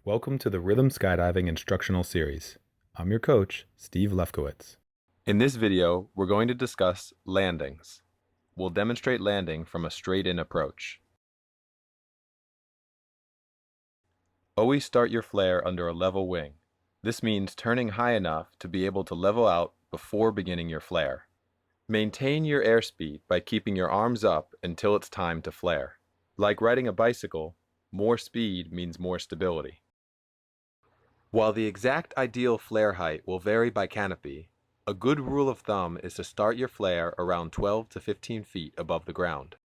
Welcome to the Rhythm Skydiving Instructional Series. I'm your coach, Steve Lefkowitz. In this video, we're going to discuss landings. We'll demonstrate landing from a straight-in approach. Always start your flare under a level wing. This means turning high enough to be able to level out before beginning your flare. Maintain your airspeed by keeping your arms up until it's time to flare. Like riding a bicycle, more speed means more stability. While the exact ideal flare height will vary by canopy, a good rule of thumb is to start your flare around 12 to 15 feet above the ground.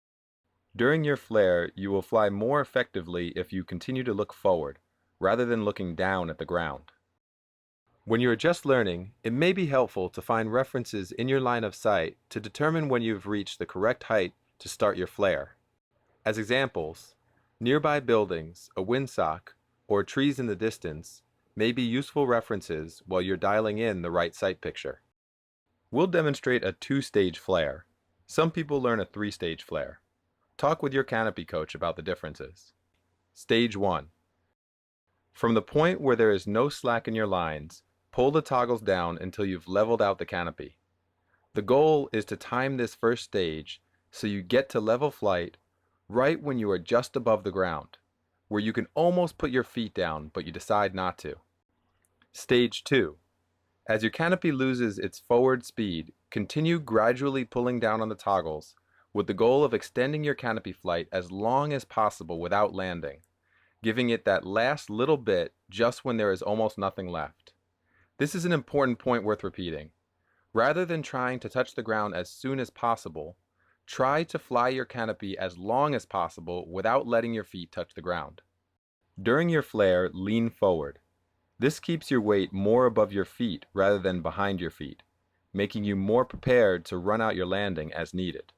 During your flare, you will fly more effectively if you continue to look forward, rather than looking down at the ground. When you are just learning, it may be helpful to find references in your line of sight to determine when you've reached the correct height to start your flare. As examples, nearby buildings, a windsock, or trees in the distance may be useful references while you're dialing in the right sight picture. We'll demonstrate a 2-stage flare. Some people learn a 3-stage flare. Talk with your canopy coach about the differences. Stage 1. From the point where there is no slack in your lines, pull the toggles down until you've leveled out the canopy. The goal is to time this first stage so you get to level flight right when you are just above the ground, where you can almost put your feet down but you decide not to. Stage 2. As your canopy loses its forward speed, continue gradually pulling down on the toggles with the goal of extending your canopy flight as long as possible without landing, giving it that last little bit just when there is almost nothing left. This is an important point worth repeating. Rather than trying to touch the ground as soon as possible, try to fly your canopy as long as possible without letting your feet touch the ground. During your flare, lean forward. This keeps your weight more above your feet rather than behind your feet, making you more prepared to run out your landing as needed.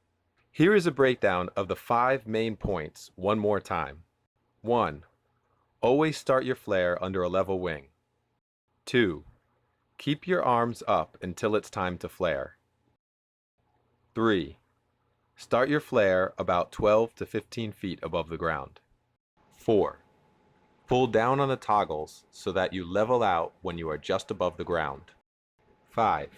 Here is a breakdown of the 5 main points one more time. 1. Always start your flare under a level wing. 2. Keep your arms up until it's time to flare. 3. Start your flare about 12 to 15 feet above the ground. 4. Pull down on the toggles so that you level out when you are just above the ground. 5.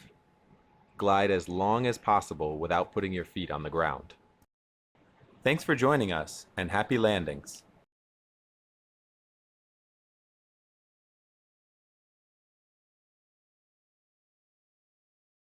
Glide as long as possible without putting your feet on the ground. Thanks for joining us, and happy landings!